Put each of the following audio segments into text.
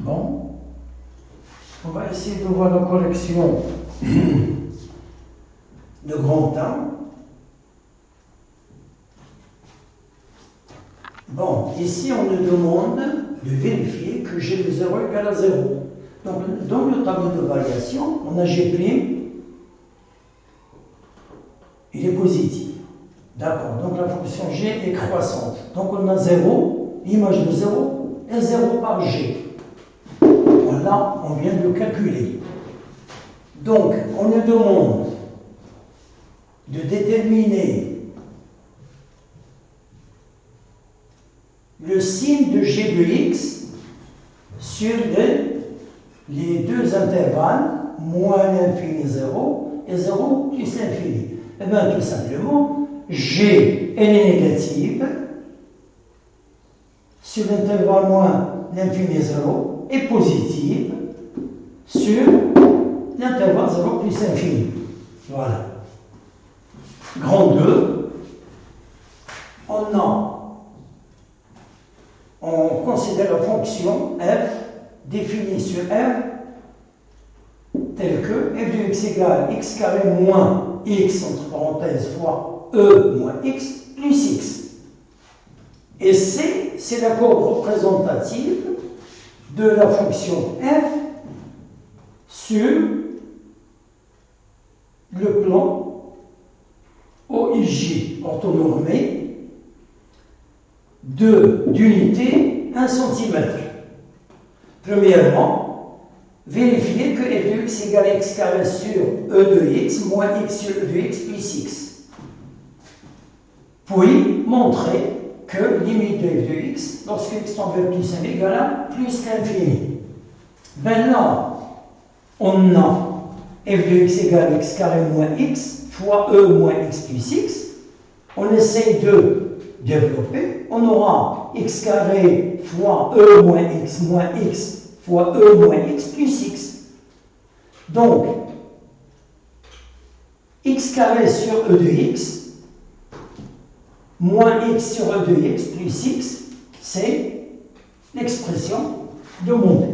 Bon. On va essayer de voir la correction de grand temps. Bon, ici on nous demande de vérifier que G de 0 égale à 0. Donc, dans le tableau de variation, on a G', il est positif. D'accord, donc la fonction G est croissante. Donc on a 0, l'image de 0 est 0 par G. Voilà, on vient de le calculer. Donc, on nous demande de déterminer le signe de G de X sur les deux intervalles, moins l'infini 0 et 0 plus l'infini. Eh bien, tout simplement, G, elle est négative sur l'intervalle moins l'infini 0 et positive sur l'intervalle 0 plus infini. Voilà. Grand 2, on considère la fonction f définie sur r telle que f de x égale x carré moins x entre parenthèses fois e moins x plus x. Et c, c'est la courbe représentative de la fonction f sur le plan OIJ orthonormé d'unité 1 cm. Premièrement, vérifier que f de x égale x carré sur e de x moins x sur e de x plus x. Puis, montrer que limite de f de x, lorsque x tend vers plus 1 égale à plus qu'infini. Maintenant, on a f de x égale x carré moins x fois e moins x plus x. On essaye de développer. On aura x carré fois e moins x fois e moins x plus x. Donc, x carré sur e de x moins x sur e de x plus x, c'est l'expression de montée.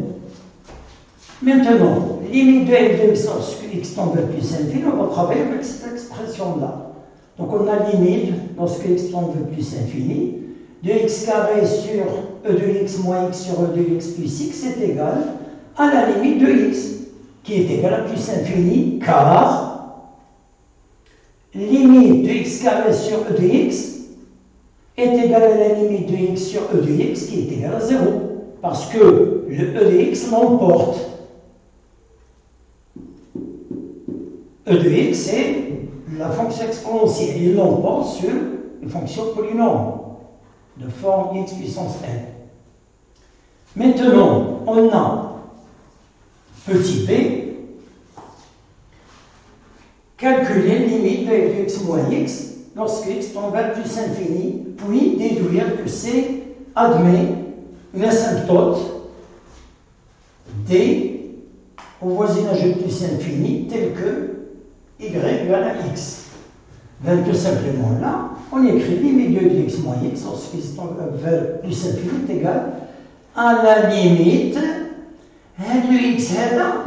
Maintenant, limite de f de x lorsque x tend vers plus infini, on va travailler avec cette expression-là. Donc on a limite lorsque x tend vers plus infini, de x carré sur e de x moins x sur e de x plus x est égal à la limite de x, qui est égale à plus infini, car limite de x carré sur e de x est égal à la limite de x sur e de x qui est égal à 0, parce que le e de x l'emporte. E de x c'est la fonction exponentielle, il l'emporte sur une fonction polynôme de forme x puissance n. Maintenant, on a petit p, calculer limite de f de x moins x lorsque x tend vers plus infini, puis déduire que c admet une asymptote d au voisinage de plus infini tel que y égale à x. Ben, tout simplement là, on écrit limite de f de x moins x lorsque x tend vers plus infini est égal à la limite de x هذا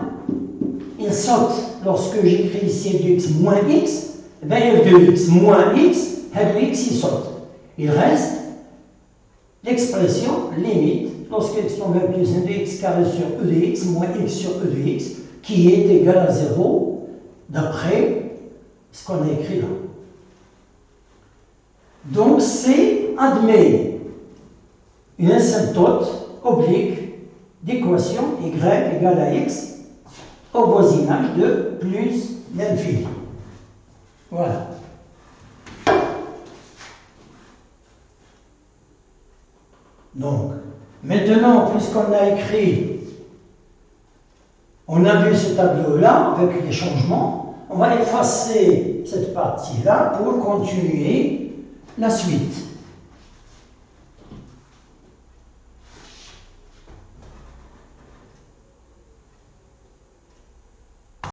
il saute lorsque j'écris ici f de x moins x. Ben, f de x moins x, f de x il saute. Il reste l'expression limite lorsque x tend vers plus 1 de x carré sur e de x moins x sur e de x qui est égal à 0 d'après ce qu'on a écrit là. Donc C admet une asymptote oblique d'équation y égale à x au voisinage de plus l'infini. Voilà. Donc, maintenant, puisqu'on a écrit, on a vu ce tableau-là avec les changements, on va effacer cette partie-là pour continuer la suite.